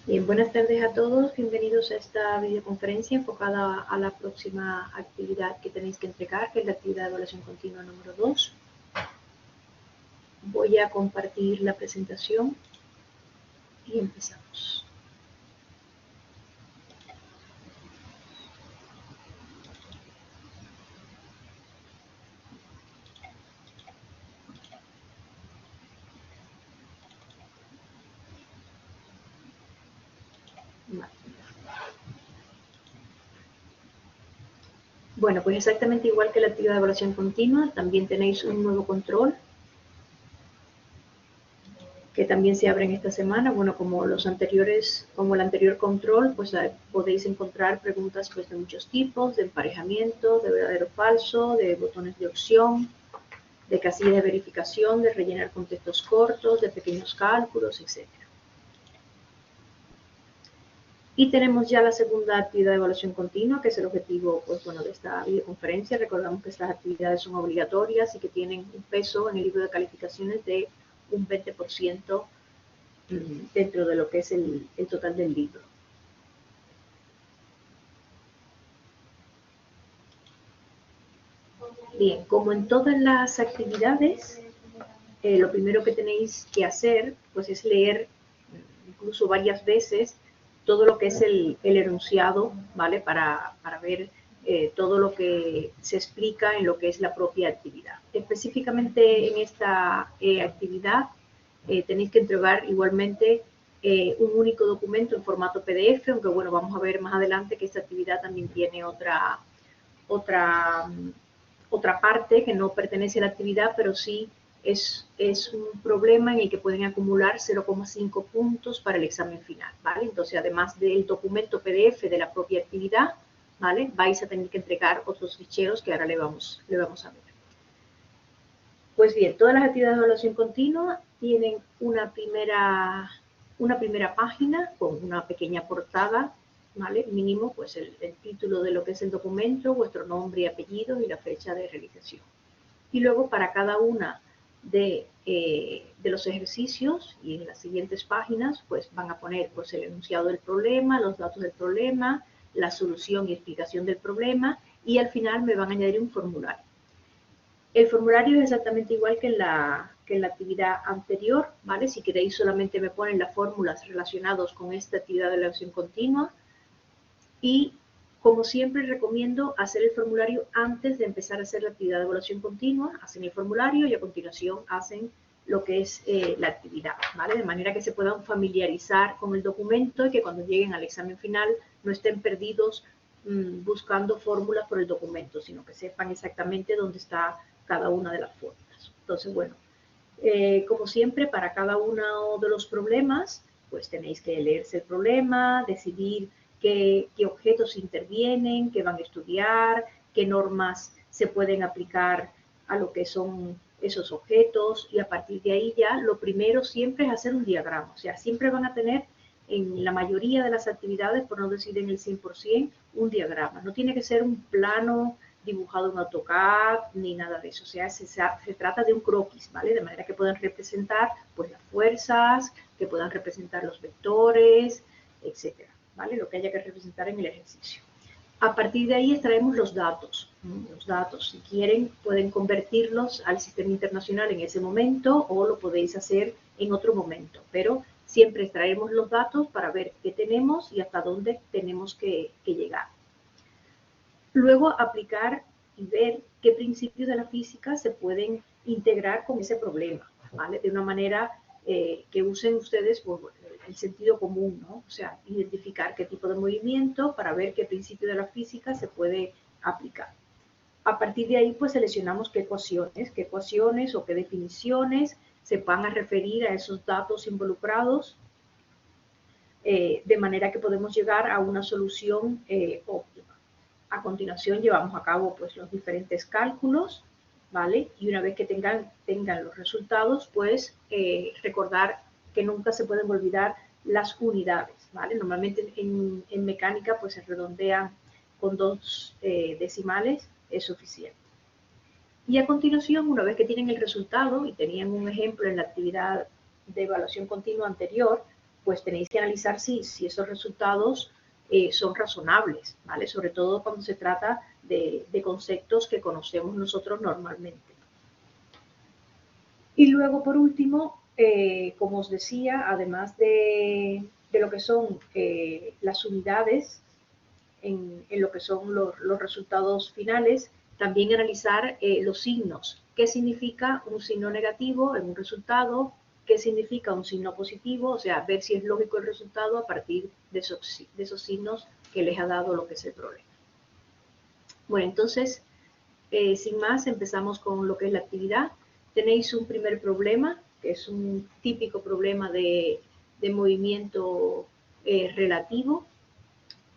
Bien, buenas tardes a todos. Bienvenidos a esta videoconferencia enfocada a la próxima actividad que tenéis que entregar, que es la actividad de evaluación continua número 2. Voy a compartir la presentación y empezamos. Vale. Bueno, pues exactamente igual que la actividad de evaluación continua, también tenéis un nuevo control que también se abre en esta semana. Bueno, como los anteriores, como el anterior control, pues podéis encontrar preguntas pues, de muchos tipos, de emparejamiento, de verdadero o falso, de botones de opción, de casilla de verificación, de rellenar contextos cortos, de pequeños cálculos, etc. Y tenemos ya la segunda actividad de evaluación continua, que es el objetivo pues, bueno, de esta videoconferencia. Recordamos que estas actividades son obligatorias y que tienen un peso en el libro de calificaciones de un 20% dentro de lo que es el total del libro. Bien, como en todas las actividades, lo primero que tenéis que hacer pues, es leer incluso varias veces todo lo que es el enunciado, ¿vale? Para ver todo lo que se explica en lo que es la propia actividad. Específicamente en esta actividad tenéis que entregar igualmente un único documento en formato PDF, aunque bueno, vamos a ver más adelante que esta actividad también tiene otra parte que no pertenece a la actividad, pero sí es un problema en el que pueden acumular 0,5 puntos para el examen final, ¿vale? Entonces, además del documento PDF de la propia actividad, ¿vale? Vais a tener que entregar otros ficheros que ahora le vamos a ver. Pues bien, todas las actividades de evaluación continua tienen una primera página con una pequeña portada, ¿vale? Mínimo, pues el título de lo que es el documento, vuestro nombre y apellido y la fecha de realización. Y luego para cada una de los ejercicios y en las siguientes páginas, pues van a poner pues, el enunciado del problema, los datos del problema, la solución y explicación del problema y al final me van a añadir un formulario. El formulario es exactamente igual que en la actividad anterior, ¿vale? Si queréis solamente me ponen las fórmulas relacionadas con esta actividad de evaluación continua y como siempre recomiendo hacer el formulario antes de empezar a hacer la actividad de evaluación continua, hacen el formulario y a continuación hacen lo que es la actividad, ¿vale? De manera que se puedan familiarizar con el documento y que cuando lleguen al examen final no estén perdidos buscando fórmulas por el documento, sino que sepan exactamente dónde está cada una de las fórmulas. Entonces, bueno, como siempre, para cada uno de los problemas, pues tenéis que leerse el problema, decidir qué objetos intervienen, qué van a estudiar, qué normas se pueden aplicar a lo que son esos objetos y a partir de ahí ya lo primero siempre es hacer un diagrama. O sea, siempre van a tener en la mayoría de las actividades, por no decir en el 100%, un diagrama. No tiene que ser un plano dibujado en AutoCAD ni nada de eso. O sea, se trata de un croquis, ¿vale? De manera que puedan representar pues, las fuerzas, que puedan representar los vectores, etcétera, ¿vale? Lo que haya que representar en el ejercicio. A partir de ahí extraemos los datos. Los datos, si quieren, pueden convertirlos al sistema internacional en ese momento o lo podéis hacer en otro momento, pero siempre extraemos los datos para ver qué tenemos y hasta dónde tenemos que llegar. Luego aplicar y ver qué principios de la física se pueden integrar con ese problema, ¿vale? De una manera que usen ustedes pues, el sentido común, ¿no? O sea, identificar qué tipo de movimiento para ver qué principio de la física se puede aplicar. A partir de ahí, pues seleccionamos qué ecuaciones o qué definiciones se van a referir a esos datos involucrados, de manera que podemos llegar a una solución óptima. A continuación llevamos a cabo pues, los diferentes cálculos, ¿vale? Y una vez que tengan los resultados, pues recordar que nunca se pueden olvidar las unidades, ¿vale? Normalmente en mecánica pues se redondean con 2 decimales, es suficiente. Y a continuación, una vez que tienen el resultado y tenían un ejemplo en la actividad de evaluación continua anterior, pues tenéis que analizar si esos resultados son razonables, ¿vale? Sobre todo cuando se trata de conceptos que conocemos nosotros normalmente. Y luego, por último, como os decía, además de lo que son las unidades, en lo que son los resultados finales, también analizar los signos. ¿Qué significa un signo negativo en un resultado? ¿Qué significa un signo positivo? O sea, ver si es lógico el resultado a partir de esos signos que les ha dado lo que es el problema. Bueno, entonces, sin más, empezamos con lo que es la actividad. Tenéis un primer problema, que es un típico problema de movimiento relativo.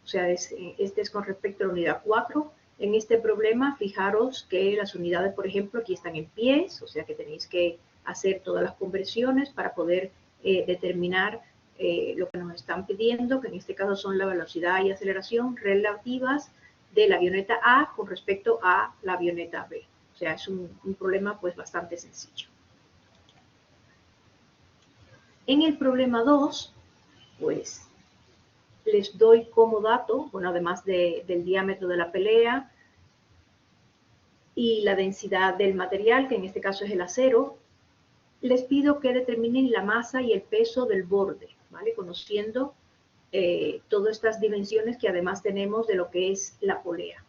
O sea, este es con respecto a la unidad 4. En este problema, fijaros que las unidades, por ejemplo, aquí están en pies, o sea que tenéis que hacer todas las conversiones para poder determinar lo que nos están pidiendo, que en este caso son la velocidad y aceleración relativas de la avioneta A con respecto a la avioneta B. O sea, es un problema pues bastante sencillo. En el problema 2, pues les doy como dato, bueno, además del diámetro de la pelea y la densidad del material, que en este caso es el acero, les pido que determinen la masa y el peso del borde, ¿vale? Conociendo todas estas dimensiones que además tenemos de lo que es la polea.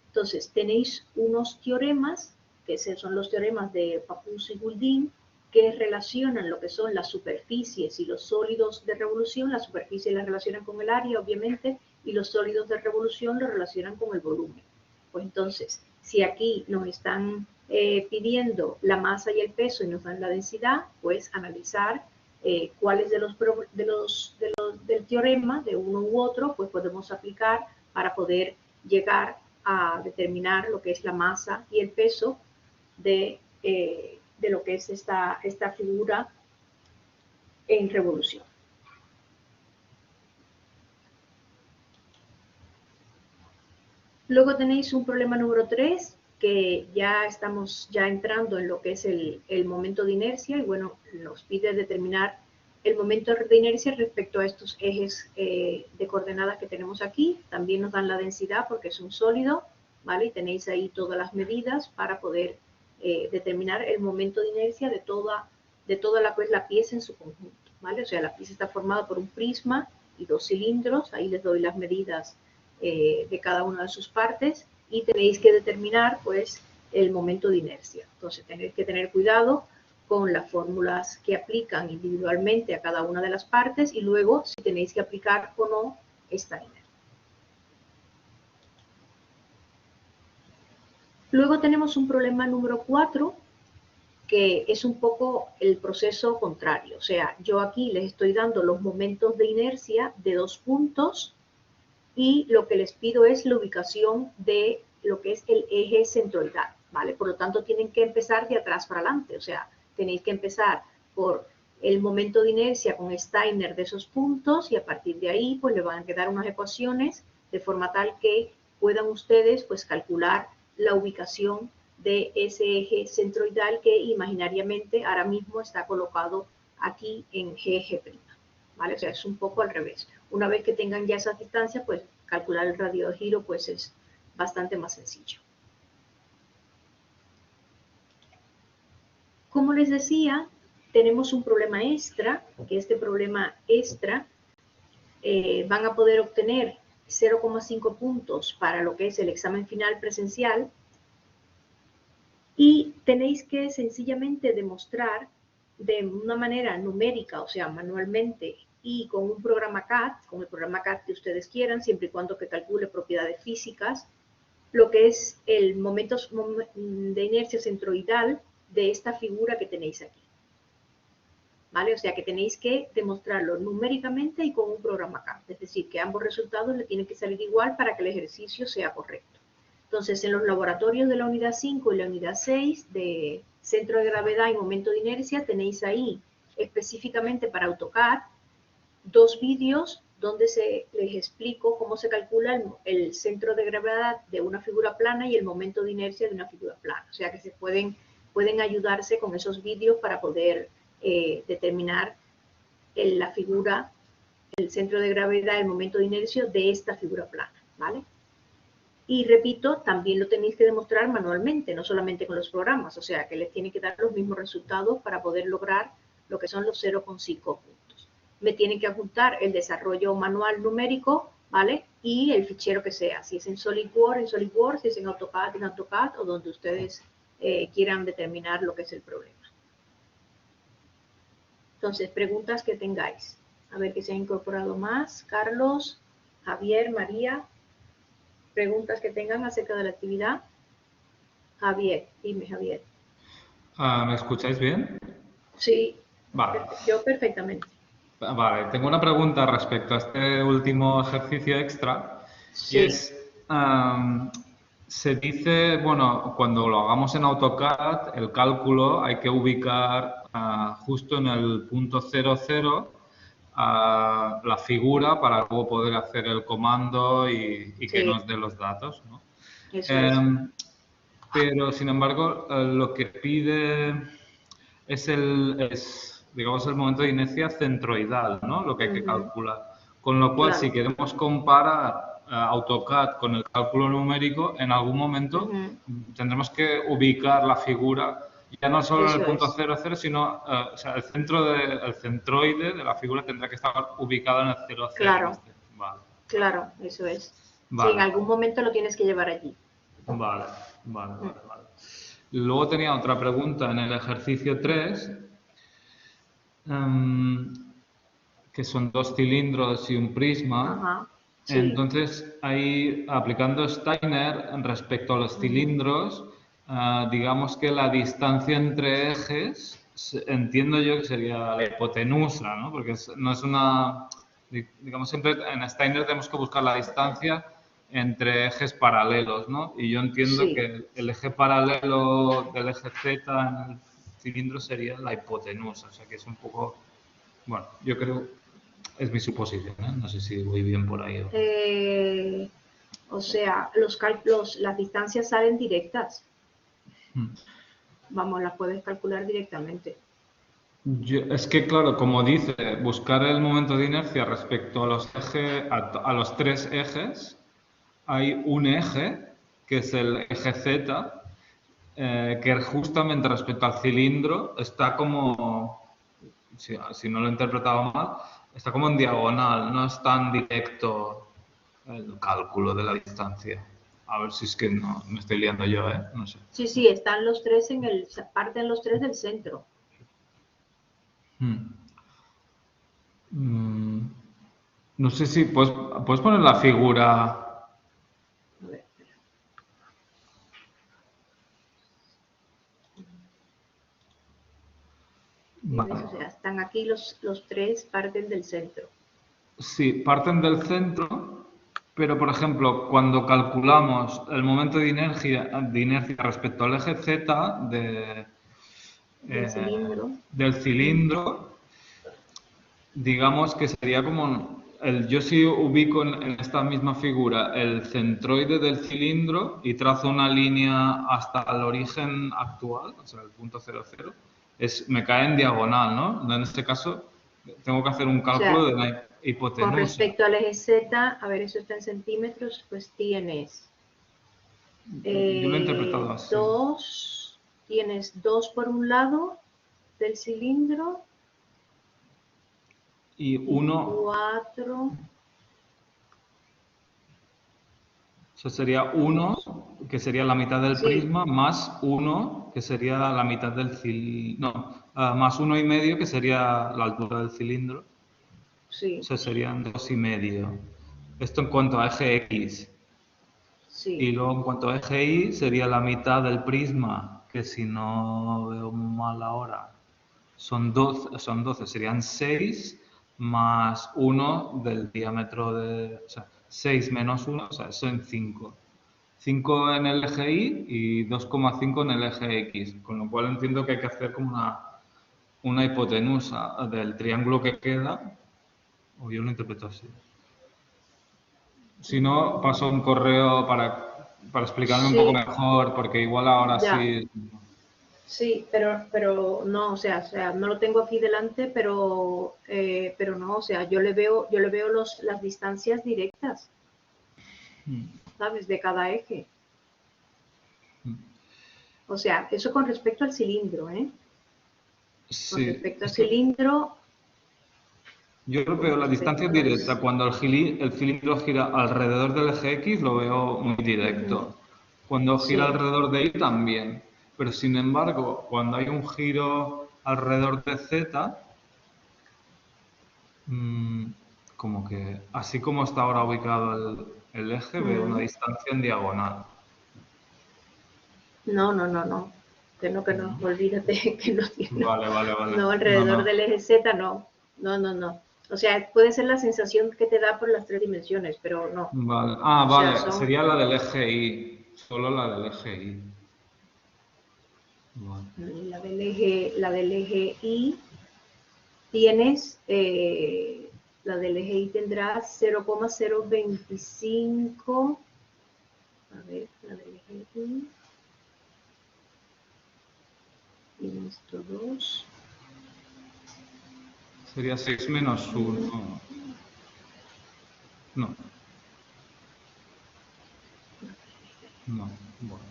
Entonces, tenéis unos teoremas, que son los teoremas de Pappus y Goulding, que relacionan lo que son las superficies y los sólidos de revolución. Las superficies las relacionan con el área, obviamente, y los sólidos de revolución los relacionan con el volumen. Pues entonces, si aquí nos están pidiendo la masa y el peso y nos dan la densidad, pues analizar cuáles del teorema, de uno u otro, pues podemos aplicar para poder llegar a determinar lo que es la masa y el peso de lo que es esta figura en revolución. Luego tenéis un problema número 3, que ya estamos entrando en lo que es el momento de inercia, y bueno, nos pide determinar el momento de inercia respecto a estos ejes de coordenadas que tenemos aquí. También nos dan la densidad porque es un sólido, ¿vale? Y tenéis ahí todas las medidas para poder determinar el momento de inercia de toda la pieza en su conjunto, ¿vale? O sea, la pieza está formada por un prisma y dos cilindros. Ahí les doy las medidas de cada una de sus partes y tenéis que determinar pues el momento de inercia. Entonces tenéis que tener cuidado con las fórmulas que aplican individualmente a cada una de las partes y luego si tenéis que aplicar o no Steiner. Luego tenemos un problema número 4, que es un poco el proceso contrario. O sea, yo aquí les estoy dando los momentos de inercia de dos puntos y lo que les pido es la ubicación de lo que es el eje centroidal, ¿vale? Por lo tanto, tienen que empezar de atrás para adelante. O sea, tenéis que empezar por el momento de inercia con Steiner de esos puntos y a partir de ahí, pues le van a quedar unas ecuaciones de forma tal que puedan ustedes, pues, calcular la ubicación de ese eje centroidal que imaginariamente ahora mismo está colocado aquí en GG', ¿vale? O sea, es un poco al revés. Una vez que tengan ya esas distancias, pues calcular el radio de giro pues es bastante más sencillo. Como les decía, tenemos un problema extra, que este problema extra van a poder obtener 0,5 puntos para lo que es el examen final presencial y tenéis que sencillamente demostrar de una manera numérica, o sea, manualmente, y con un programa CAD, con el programa CAD que ustedes quieran, siempre y cuando que calcule propiedades físicas, lo que es el momento de inercia centroidal de esta figura que tenéis aquí. ¿Vale? O sea que tenéis que demostrarlo numéricamente y con un programa CAD. Es decir, que ambos resultados le tienen que salir igual para que el ejercicio sea correcto. Entonces, en los laboratorios de la unidad 5 y la unidad 6 de centro de gravedad y momento de inercia, tenéis ahí específicamente para AutoCAD 2 vídeos donde les explico cómo se calcula el centro de gravedad de una figura plana y el momento de inercia de una figura plana. O sea que se pueden ayudarse con esos vídeos para poder determinar la figura el centro de gravedad, el momento de inercia de esta figura plana, ¿vale? Y repito, también lo tenéis que demostrar manualmente, no solamente con los programas, o sea que les tienen que dar los mismos resultados para poder lograr lo que son los 0,5 puntos. Me tienen que apuntar el desarrollo manual numérico, ¿vale? Y el fichero que sea, si es en SolidWorks, si es en AutoCAD, o donde ustedes quieran determinar lo que es el problema. Entonces, preguntas que tengáis. A ver que se ha incorporado más. Carlos, Javier, María. Preguntas que tengan acerca de la actividad. Javier, dime, Javier. ¿Me escucháis bien? Sí, vale. Yo perfectamente. Vale, tengo una pregunta respecto a este último ejercicio extra. Sí. Y es, se dice, bueno, cuando lo hagamos en AutoCAD, el cálculo hay que ubicar justo en el punto 00 la figura para luego poder hacer el comando y Sí. que nos dé los datos, ¿no? Eso es. Pero, sin embargo, lo que pide es, digamos, el momento de inercia centroidal, ¿no? Lo que hay que calcular. Con lo cual, si queremos comparar AutoCAD con el cálculo numérico, en algún momento tendremos que ubicar la figura ya no solo en el punto 00, sino o sea, el centroide de la figura tendrá que estar ubicado en el 00. Claro, Vale. Claro, eso es. Vale. Sí, en algún momento lo tienes que llevar allí. Vale. Luego tenía otra pregunta en el ejercicio 3, que son 2 cilindros y un prisma. Ajá, sí. Entonces, ahí, aplicando Steiner respecto a los cilindros, digamos que la distancia entre ejes, entiendo yo que sería la hipotenusa, ¿no? Porque no es una... Digamos, siempre en Steiner tenemos que buscar la distancia entre ejes paralelos, ¿no? Y yo entiendo que el eje paralelo del eje Z en el cilindro sería la hipotenusa, o sea que es un poco... Bueno, yo creo... Es mi suposición, ¿eh? No sé si voy bien por ahí. O sea, los cálculos, las distancias salen directas. Vamos, las puedes calcular directamente. Es que, claro, como dice, buscar el momento de inercia respecto a los ejes, a los 3 ejes, hay un eje, que es el eje Z, que justamente respecto al cilindro está como, si no lo he interpretado mal, está como en diagonal, no es tan directo el cálculo de la distancia. A ver si es que no me estoy liando yo, ¿eh? No sé. Sí, están los tres parten los tres del centro. No sé si puedes poner la figura. A ver, espera. Vale. O sea, están aquí los tres, parten del centro. Sí, parten del centro, pero por ejemplo, cuando calculamos el momento de inercia respecto al eje Z del cilindro, digamos que sería como yo sí ubico en esta misma figura el centroide del cilindro y trazo una línea hasta el origen actual, o sea, el punto 00, me cae en diagonal, ¿no? En este caso tengo que hacer un cálculo de la hipotenusa. Con respecto al eje Z, a ver, eso está en centímetros, pues tienes yo lo he interpretado así. Tienes 2 por un lado del cilindro y 4. O sea, sería 1, que sería la mitad del prisma, más 1, que sería la mitad del cilindro. No, más 1,5, que sería la altura del cilindro. Sí. O sea, serían 2,5. Esto en cuanto a eje X. Sí. Y luego en cuanto a eje Y, sería la mitad del prisma, que si no veo mal ahora, son 12, serían 6 más 1 del diámetro de... O sea, 6 menos 1, o sea, son 5. 5 en el eje Y y 2,5 en el eje X, con lo cual entiendo que hay que hacer como una hipotenusa del triángulo que queda, o yo lo interpreto así. Si no, paso un correo para explicarme un poco mejor, porque igual ahora sí... Sí, pero no, o sea, no lo tengo aquí delante, pero no, o sea, yo le veo las distancias directas, ¿sabes? De cada eje. O sea, eso con respecto al cilindro, ¿eh? Con Sí, respecto al es que cilindro, yo lo con veo la distancia respecto al... directa. Cuando el cilindro gira alrededor del eje X, lo veo muy Ujú, directo. Cuando gira sí, alrededor de Y, también. Pero sin embargo, cuando hay un giro alrededor de Z, mm, como que, así como está ahora ubicado el eje, veo una mm, distancia en diagonal. no, que no, No. olvídate que no tiene, Vale, vale, vale. no, No, alrededor del no. eje Z, no. O sea, puede ser la sensación que te da por las tres dimensiones, pero no. Vale. Ah, O sea, vale. son Sería la del eje Y. Solo la del eje Y. Vale. la del eje Y, tienes, la del eje Y tendrás 0,025, a ver, la del eje Y, tienes todos. Sería 6 menos 1. No, no. Bueno.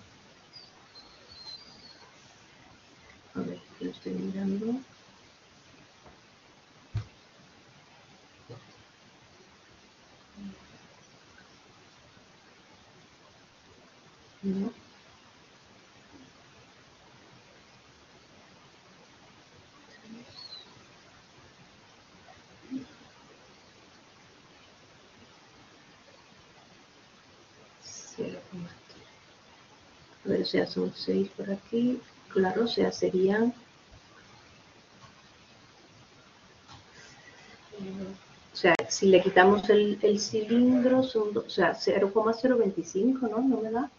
A ver, lo estoy mirando. No. A ver, o sea, son 6 por aquí. Claro, o sea, serían... O sea, si le quitamos el cilindro, son, o sea, 0,025, ¿no? ¿No me da?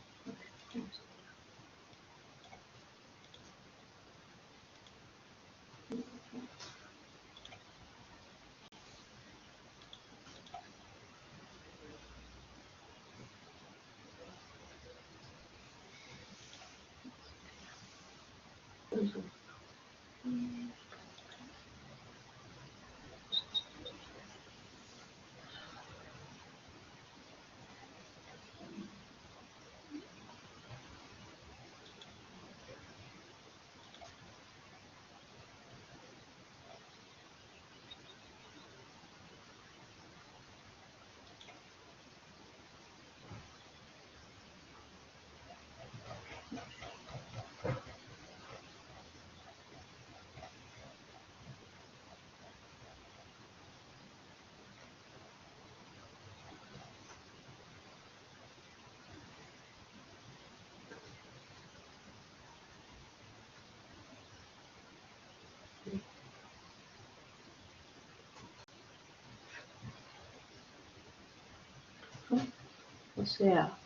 O sea,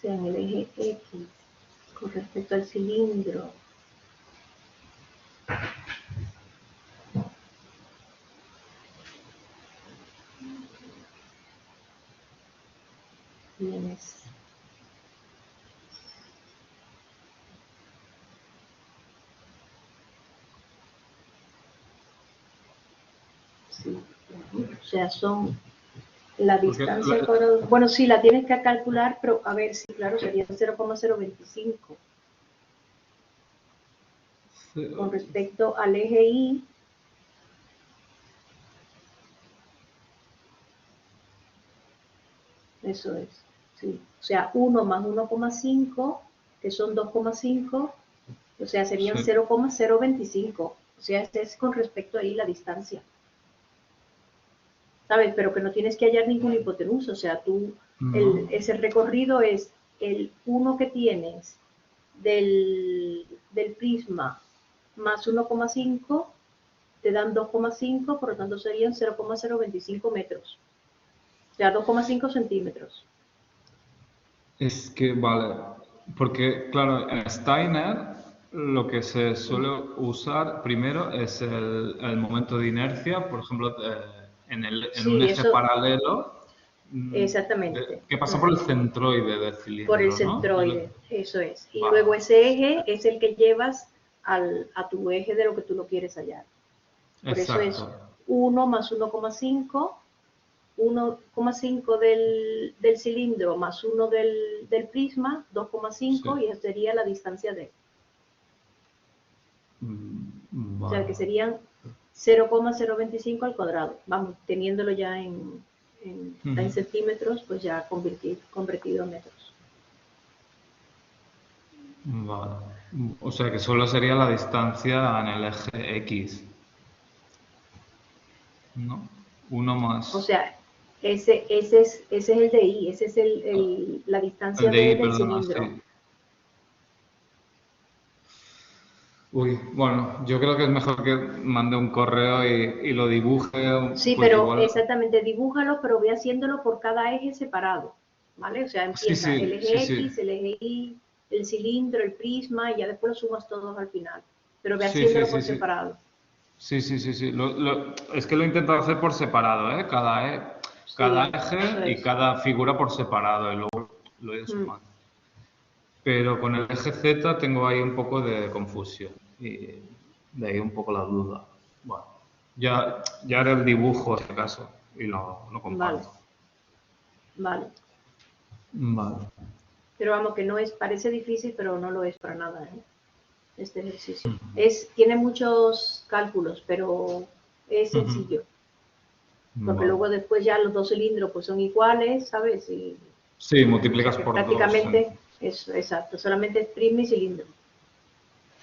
en el eje X con respecto al cilindro, tienes... Sí, o sea, son la Porque distancia cuadrada. Bueno, sí, la tienes que calcular, pero a ver, sí, claro, sería 0,025. Con respecto al eje Y, eso es, sí. O sea, 1 más 1,5, que son 2,5, o sea, serían sí. 0,025. O sea, ese es con respecto ahí la distancia. ¿Sabes? Pero que no tienes que hallar ninguna hipotenusa. O sea, tú, No. ese recorrido es el 1 que tienes del prisma más 1,5, te dan 2,5, por lo tanto serían 0,025 metros. O sea, 2,5 centímetros. Es que, vale. Porque, claro, en Steiner lo que se suele usar primero es el momento de inercia, por ejemplo, en un Sí, eje eso, paralelo exactamente. que pasa por el centroide del Por el cilindro, ¿no? centroide, eso es. Y Vale, luego ese eje es el que llevas a tu eje de lo que tú lo quieres hallar. Por eso exacto. es 1 más 1,5, 1,5 del cilindro más 1 del prisma, 2,5, Sí. y esa sería la distancia de. O sea, Vale. que serían 0,025 al cuadrado. Vamos, teniéndolo ya en centímetros, pues ya convertido en metros. Vale. O sea que solo sería la distancia en el eje X, ¿no? Uno O más. sea, ese es el de I, ese es la El distancia de D I, del perdona, cilindro. sí. Uy, bueno, yo creo que es mejor que mande un correo y lo dibuje, Sí, porque pero igual. exactamente, dibújalo, pero ve haciéndolo por cada eje separado, ¿vale? O sea, Sí, empieza el sí, sí, eje sí. X, el eje Y, el cilindro, el prisma, y ya después los sumas todos al final. Pero ve Sí, sí, haciéndolo sí, por sí. separado. Sí, sí, sí, sí. Es que lo he intentado hacer por separado, ¿eh? Cada Sí, eso eje y es. cada figura por separado, y luego lo he ido Mm, sumando. Pero con el eje Z tengo ahí un poco de confusión y de ahí un poco la duda. Bueno, ya haré el dibujo, si acaso, y lo vale, comparto. vale. Vale. Pero vamos, que no es, parece difícil, pero no lo es para nada, ¿eh? Este ejercicio. Ujú. Tiene muchos cálculos, pero es sencillo. Porque Vale. luego después ya los dos cilindros pues son iguales, ¿sabes? Sí, O sea multiplicas que por dos. prácticamente es exacto, solamente es prisma y cilindro.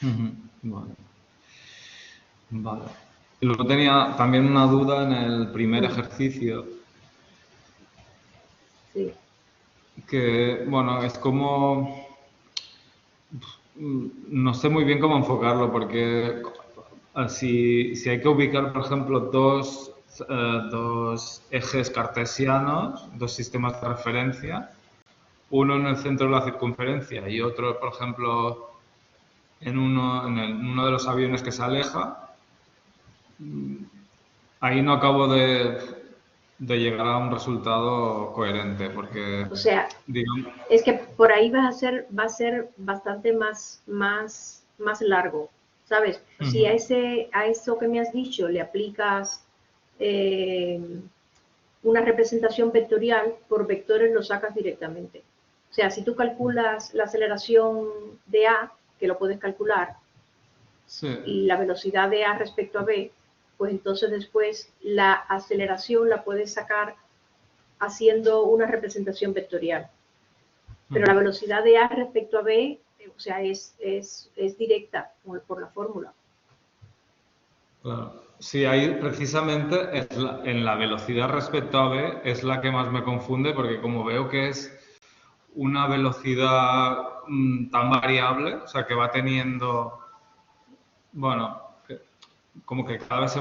Ujú. Vale. Vale. Y luego tenía también una duda en el primer Mm, ejercicio, sí, que, bueno, es como, no sé muy bien cómo enfocarlo, porque si hay que ubicar, por ejemplo, dos ejes cartesianos, dos sistemas de referencia, uno en el centro de la circunferencia y otro, por ejemplo, en uno de los aviones que se aleja, ahí no acabo de llegar a un resultado coherente, porque, o sea, digamos, es que por ahí va a ser bastante más largo, ¿sabes? Si a eso que me has dicho le aplicas eh, una representación vectorial, por vectores lo sacas directamente. O sea, si tú calculas la aceleración de A, que lo puedes calcular, sí. y la velocidad de A respecto a B, pues entonces después la aceleración la puedes sacar haciendo una representación vectorial. Pero la velocidad de A respecto a B, o sea, es directa por la fórmula. Claro. Sí, ahí precisamente en la velocidad respecto a B es la que más me confunde porque como veo que es una velocidad tan variable, o sea, que va teniendo, bueno, como que cada vez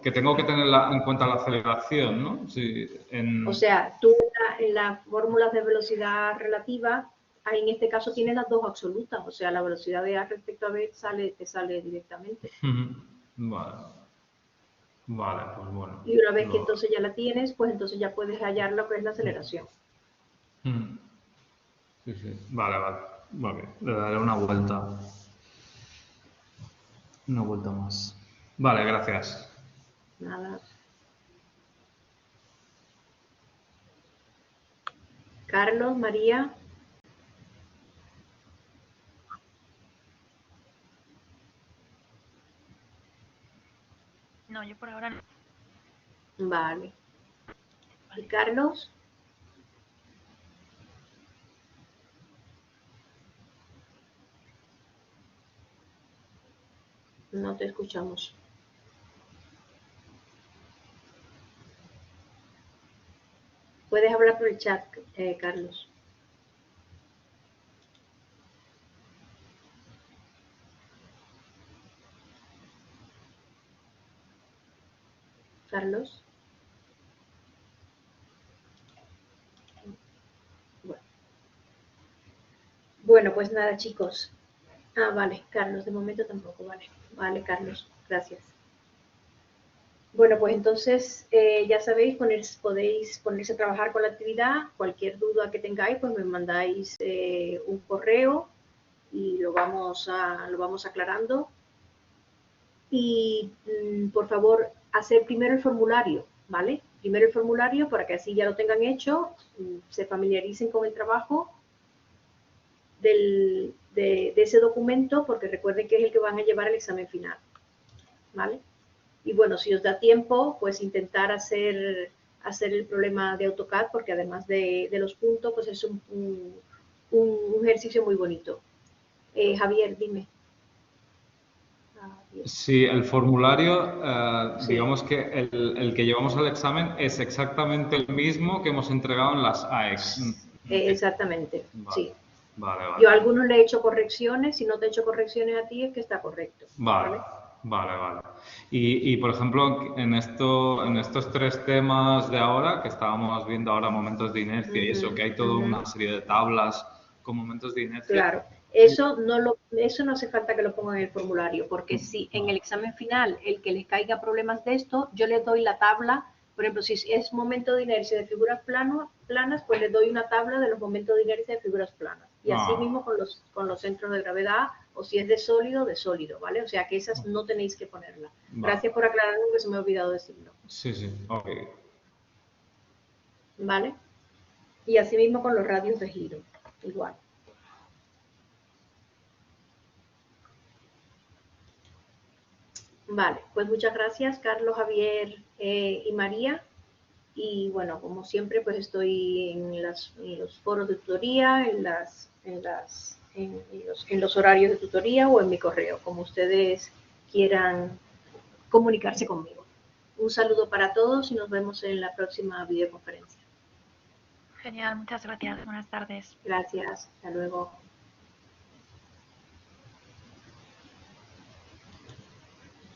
que tengo que tener en cuenta la aceleración, ¿no? Sí, O sea, tú en las fórmulas de velocidad relativa, ahí en este caso tienes las dos absolutas, o sea, la velocidad de A respecto a B te sale directamente. Vale, vale, pues bueno, Y una vez que entonces ya la tienes, pues entonces ya puedes hallar lo que es la aceleración. Mm, sí, sí, vale, vale, vale, le daré una vuelta más. Vale, gracias. Nada. Carlos, María. No, yo por ahora no. Vale. ¿Y Vale. Carlos? No te escuchamos. Puedes hablar por el chat, Carlos. Carlos. Bueno, pues nada, chicos. Ah, vale, Carlos, de momento tampoco, vale. Vale, Carlos, gracias. Bueno, pues entonces ya sabéis, podéis ponerse a trabajar con la actividad. Cualquier duda que tengáis, pues me mandáis un correo y lo vamos aclarando. Y por favor, hacer primero el formulario, ¿vale? Primero el formulario para que así ya lo tengan hecho, se familiaricen con el trabajo de ese documento, porque recuerden que es el que van a llevar al examen final, ¿vale? Y bueno, si os da tiempo, pues intentar hacer el problema de AutoCAD, porque además de los puntos, pues es un ejercicio muy bonito. Javier, dime. Sí, el formulario, Sí, digamos que el que llevamos al examen es exactamente el mismo que hemos entregado en las AEX. exactamente, Vale, sí. vale, Yo a vale. algunos le he hecho correcciones, si no te he hecho correcciones a ti es que está correcto, Vale, ¿vale? vale, vale. Y por ejemplo, en estos tres temas de ahora, que estábamos viendo ahora momentos de inercia y eso, que hay toda una serie de tablas con momentos de inercia. Claro, eso no hace falta que lo pongan en el formulario, porque si en el Vale, examen final el que les caiga problemas de esto, yo les doy la tabla, por ejemplo, si es momento de inercia de figuras planas, pues les doy una tabla de los momentos de inercia de figuras planas. Y así mismo con los centros de gravedad, o si es de sólido, ¿vale? O sea que esas no tenéis que ponerlas. vale. Gracias por aclararlo, que se me ha olvidado decirlo, Sí, sí, ok. ¿vale? Y así mismo con los radios de giro, igual. Vale, pues muchas gracias, Carlos, Javier y María. Y bueno, como siempre, pues estoy en los foros de tutoría, en los horarios de tutoría o en mi correo, como ustedes quieran comunicarse conmigo. Un saludo para todos y nos vemos en la próxima videoconferencia. Genial, muchas gracias. Buenas tardes. Gracias, hasta luego.